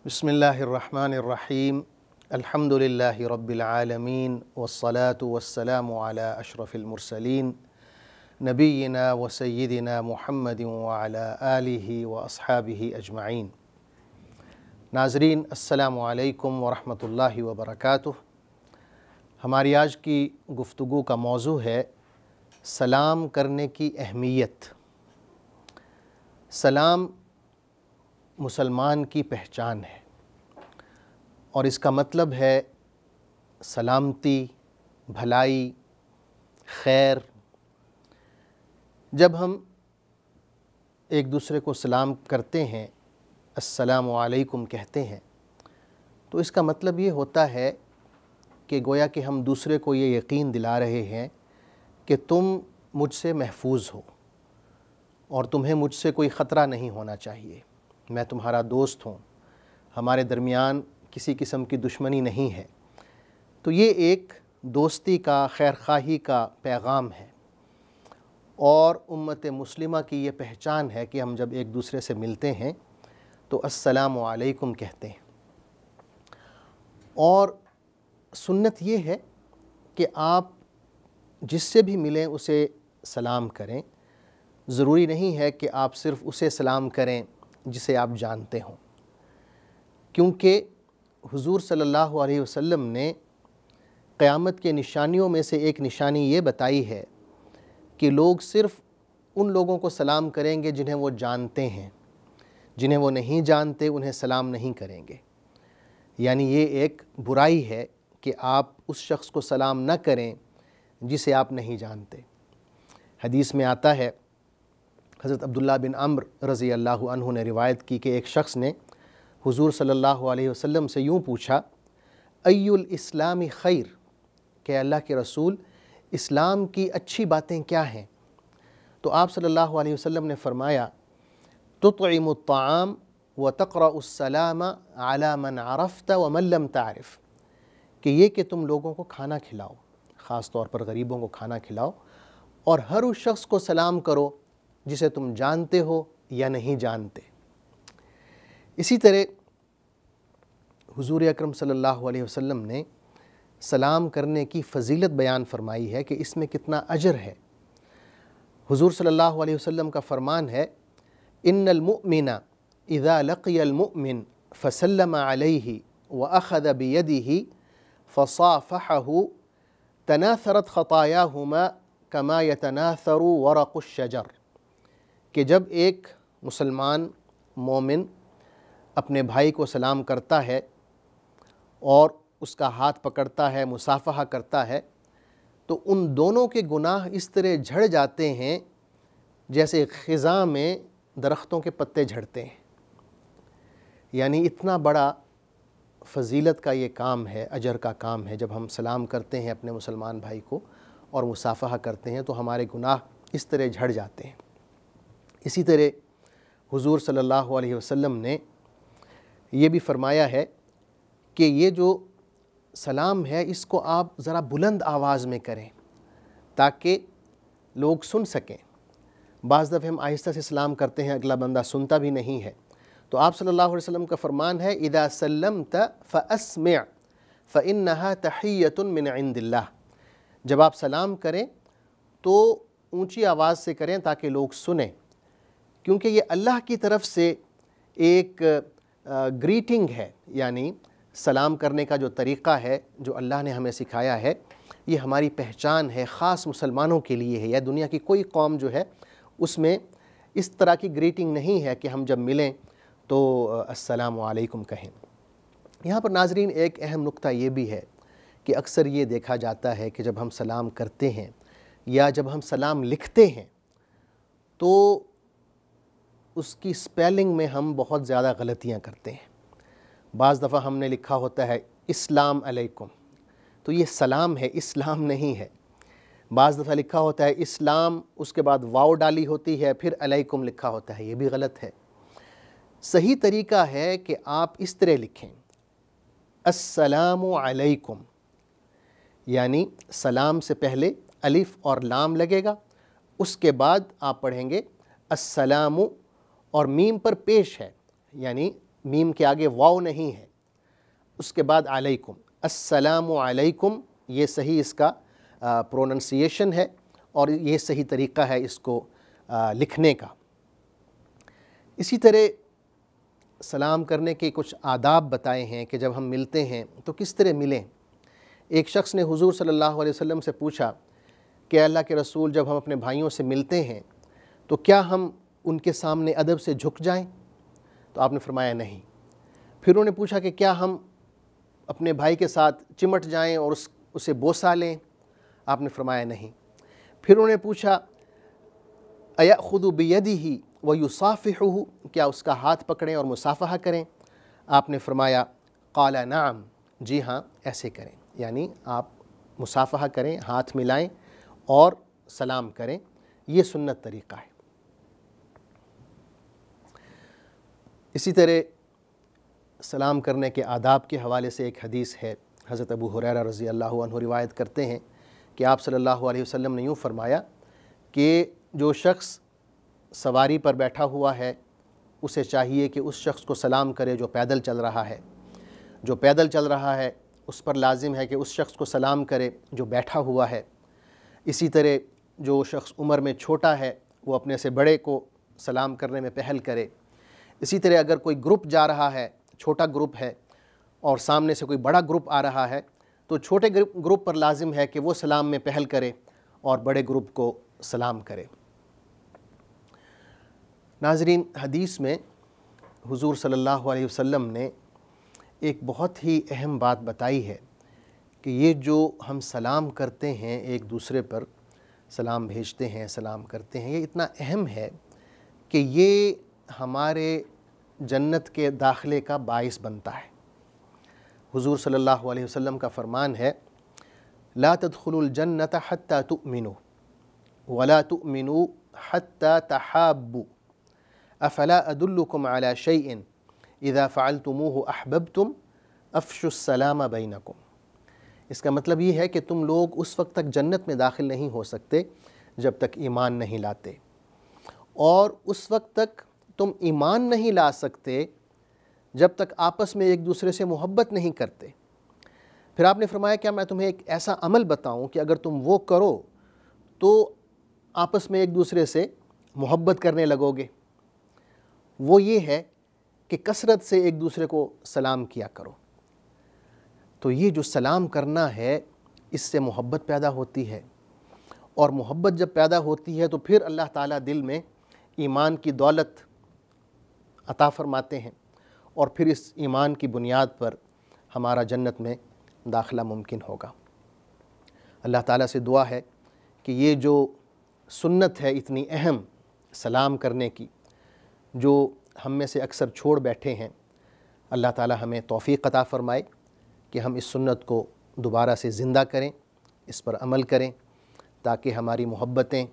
بسم اللہ الرحمن الرحیم الحمدللہ رب العالمین والصلاة والسلام علی اشرف المرسلین نبینا و سیدنا محمد وعلی آلہ و اصحابہ اجمعین۔ ناظرین السلام علیکم ورحمۃ اللہ وبرکاتہ۔ ہماری آج کی گفتگو کا موضوع ہے سلام کرنے کی اہمیت۔ سلام مسلمان کی پہچان ہے اور اس کا مطلب ہے سلامتی، بھلائی، خیر۔ جب ہم ایک دوسرے کو سلام کرتے ہیں، السلام علیکم کہتے ہیں، تو اس کا مطلب یہ ہوتا ہے کہ گویا کہ ہم دوسرے کو یہ یقین دلا رہے ہیں کہ تم مجھ سے محفوظ ہو اور تمہیں مجھ سے کوئی خطرہ نہیں ہونا چاہیے، میں تمہارا دوست ہوں، ہمارے درمیان کسی قسم کی دشمنی نہیں ہے۔ تو یہ ایک دوستی کا، خیر خواہی کا پیغام ہے اور امت مسلمہ کی یہ پہچان ہے کہ ہم جب ایک دوسرے سے ملتے ہیں تو السلام علیکم کہتے ہیں۔ اور سنت یہ ہے کہ آپ جس سے بھی ملیں اسے سلام کریں۔ ضروری نہیں ہے کہ آپ صرف اسے سلام کریں جسے آپ جانتے ہوں، کیونکہ حضور صلی اللہ علیہ وسلم نے قیامت کے نشانیوں میں سے ایک نشانی یہ بتائی ہے کہ لوگ صرف ان لوگوں کو سلام کریں گے جنہیں وہ جانتے ہیں، جنہیں وہ نہیں جانتے انہیں سلام نہیں کریں گے۔ یعنی یہ ایک برائی ہے کہ آپ اس شخص کو سلام نہ کریں جسے آپ نہیں جانتے۔ حدیث میں آتا ہے، حضرت عبداللہ بن عمرو رضی اللہ عنہ نے روایت کی کہ ایک شخص نے حضور صلی اللہ علیہ وسلم سے یوں پوچھا، ای الاسلام خیر، کہ اللہ کے رسول اسلام کی اچھی باتیں کیا ہیں؟ تو آپ صلی اللہ علیہ وسلم نے فرمایا، تطعم الطعام وتقرأ السلام علی من عرفت ومن لم تعرف، کہ یہ کہ تم لوگوں کو کھانا کھلاؤ، خاص طور پر غریبوں کو کھانا کھلاؤ، اور ہر اس شخص کو سلام کرو جسے تم جانتے ہو یا نہیں جانتے۔ اسی طرح حضور اکرم صلی اللہ علیہ وسلم نے سلام کرنے کی فضیلت بیان فرمائی ہے کہ اس میں کتنا اجر ہے۔ حضور صلی اللہ علیہ وسلم کا فرمان ہے، ان المؤمن اذا لقی المؤمن فسلم علیہ واخذ بیدہ فصافحہ تناثرت خطایاہما کما یتناثر ورق الشجر، کہ جب ایک مسلمان مومن اپنے بھائی کو سلام کرتا ہے اور اس کا ہاتھ پکڑتا ہے، مصافحہ کرتا ہے، تو ان دونوں کے گناہ اس طرح جھڑ جاتے ہیں جیسے خزاں میں درختوں کے پتے جھڑتے ہیں۔ یعنی اتنا بڑا فضیلت کا یہ کام ہے، اجر کا کام ہے۔ جب ہم سلام کرتے ہیں اپنے مسلمان بھائی کو اور مصافحہ کرتے ہیں تو ہمارے گناہ اس طرح جھڑ جاتے ہیں۔ اسی طرح حضور صلی اللہ علیہ وسلم نے یہ بھی فرمایا ہے کہ یہ جو سلام ہے اس کو آپ ذرا بلند آواز میں کریں تاکہ لوگ سن سکیں۔ بعض دفعہ ہم آہستہ سے سلام کرتے ہیں، اگلا بندہ سنتا بھی نہیں ہے، تو آپ صلی اللہ علیہ وسلم کا فرمان ہے، اذا سلمت فاسمع فانها تحیۃ من عند اللہ، جب آپ سلام کریں تو اونچی آواز سے کریں تاکہ لوگ سنیں، کیونکہ یہ اللہ کی طرف سے ایک گریٹنگ ہے، یعنی سلام کرنے کا جو طریقہ ہے جو اللہ نے ہمیں سکھایا ہے، یہ ہماری پہچان ہے، خاص مسلمانوں کے لیے ہے، یا دنیا کی کوئی قوم جو ہے اس میں اس طرح کی گریٹنگ نہیں ہے کہ ہم جب ملیں تو السلام علیکم کہیں۔ یہاں پر ناظرین ایک اہم نقطہ یہ بھی ہے کہ اکثر یہ دیکھا جاتا ہے کہ جب ہم سلام کرتے ہیں یا جب ہم سلام لکھتے ہیں تو اس کی سپیلنگ میں ہم بہت زیادہ غلطیاں کرتے ہیں۔ بعض دفعہ ہم نے لکھا ہوتا ہے اسلام علیکم، تو یہ سلام ہے، اسلام نہیں ہے۔ بعض دفعہ لکھا ہوتا ہے اسلام، اس کے بعد واو ڈالی ہوتی ہے، پھر علیکم لکھا ہوتا ہے، یہ بھی غلط ہے۔ صحیح طریقہ ہے کہ آپ اس طرح لکھیں، السلام علیکم، یعنی سلام سے پہلے الف اور لام لگے گا، اس کے بعد آپ پڑھیں گے السلام، اور میم پر پیش ہے، یعنی میم کے آگے واو نہیں ہے، اس کے بعد علیکم، السلام علیکم، یہ صحیح اس کا پروننسیشن ہے اور یہ صحیح طریقہ ہے اس کو لکھنے کا۔ اسی طرح سلام کرنے کے کچھ آداب بتائے ہیں کہ جب ہم ملتے ہیں تو کس طرح ملیں۔ ایک شخص نے حضور صلی اللہ علیہ وسلم سے پوچھا کہ اللہ کے رسول، جب ہم اپنے بھائیوں سے ملتے ہیں تو کیا ہم ان کے سامنے ادب سے جھک جائیں؟ تو آپ نے فرمایا نہیں۔ پھر انہوں نے پوچھا کہ کیا ہم اپنے بھائی کے ساتھ چمٹ جائیں اور اسے بوسہ لیں؟ آپ نے فرمایا نہیں۔ پھر انہوں نے پوچھا اَيَأْخُذُ بِيَدِهِ وَيُصَافِحُهُ، کیا اس کا ہاتھ پکڑیں اور مصافحہ کریں؟ آپ نے فرمایا قال نعم، جی ہاں ایسے کریں، یعنی آپ مصافحہ کریں، ہاتھ ملائیں اور سلام کریں، یہ سنت طریقہ ہے۔ اسی طرح سلام کرنے کے آداب کے حوالے سے ایک حدیث ہے، حضرت ابو ہریرہ رضی اللہ عنہ روایت کرتے ہیں کہ آپ صلی اللہ علیہ وسلم نے یوں فرمایا کہ جو شخص سواری پر بیٹھا ہوا ہے اسے چاہیے کہ اس شخص کو سلام کرے جو پیدل چل رہا ہے، جو پیدل چل رہا ہے اس پر لازم ہے کہ اس شخص کو سلام کرے جو بیٹھا ہوا ہے۔ اسی طرح جو شخص عمر میں چھوٹا ہے وہ اپنے سے بڑے کو سلام کرنے میں پہل کرے۔ اسی طرح اگر کوئی گروپ جا رہا ہے، چھوٹا گروپ ہے اور سامنے سے کوئی بڑا گروپ آ رہا ہے تو چھوٹے گروپ پر لازم ہے کہ وہ سلام میں پہل کرے اور بڑے گروپ کو سلام کرے۔ ناظرین، حدیث میں حضور صلی اللہ علیہ وسلم نے ایک بہت ہی اہم بات بتائی ہے کہ یہ جو ہم سلام کرتے ہیں، ایک دوسرے پر سلام بھیجتے ہیں، سلام کرتے ہیں، یہ اتنا اہم ہے کہ یہ ہمارے جنت کے داخلے کا باعث بنتا ہے۔ حضور صلی اللہ علیہ وسلم کا فرمان ہے لا تدخلوا الجنت حتى تؤمنوا ولا تؤمنوا حتى تحابوا افلا ادلكم على شيء اذا فعلتموه احببتم افشوا السلام بينكم۔ اس کا مطلب یہ ہے کہ تم لوگ اس وقت تک جنت میں داخل نہیں ہو سکتے جب تک ایمان نہیں لاتے، اور اس وقت تک تم ایمان نہیں لا سکتے جب تک آپس میں ایک دوسرے سے محبت نہیں کرتے۔ پھر آپ نے فرمایا کیا میں تمہیں ایک ایسا عمل بتاؤں کہ اگر تم وہ کرو تو آپس میں ایک دوسرے سے محبت کرنے لگو گے؟ وہ یہ ہے کہ کثرت سے ایک دوسرے کو سلام کیا کرو۔ تو یہ جو سلام کرنا ہے اس سے محبت پیدا ہوتی ہے، اور محبت جب پیدا ہوتی ہے تو پھر اللہ تعالیٰ دل میں ایمان کی دولت عطا فرماتے ہیں، اور پھر اس ایمان کی بنیاد پر ہمارا جنت میں داخلہ ممکن ہوگا۔ اللہ تعالیٰ سے دعا ہے کہ یہ جو سنت ہے اتنی اہم سلام کرنے کی، جو ہم میں سے اکثر چھوڑ بیٹھے ہیں، اللہ تعالیٰ ہمیں توفیق عطا فرمائے کہ ہم اس سنت کو دوبارہ سے زندہ کریں، اس پر عمل کریں، تاکہ ہماری محبتیں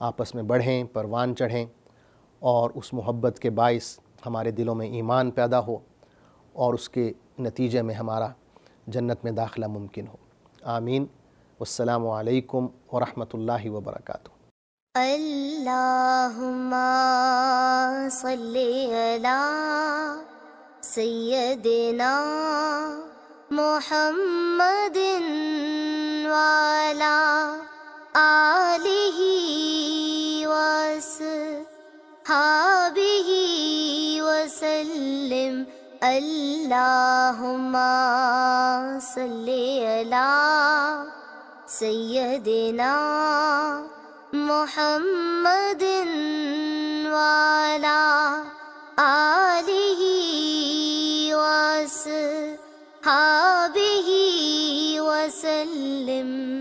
آپس میں بڑھیں، پروان چڑھیں، اور اس محبت کے باعث ہمارے دلوں میں ایمان پیدا ہو اور اس کے نتیجے میں ہمارا جنت میں داخلہ ممکن ہو۔ آمین۔ والسلام علیکم ورحمۃ اللہ وبرکاتہ۔ اللہم صلی علی سیدنا محمد وعلی آلہ وصحبہ وسلم۔ اللہم صلی علی سیدنا محمد وعلی آلہ وصحبہ وسلم۔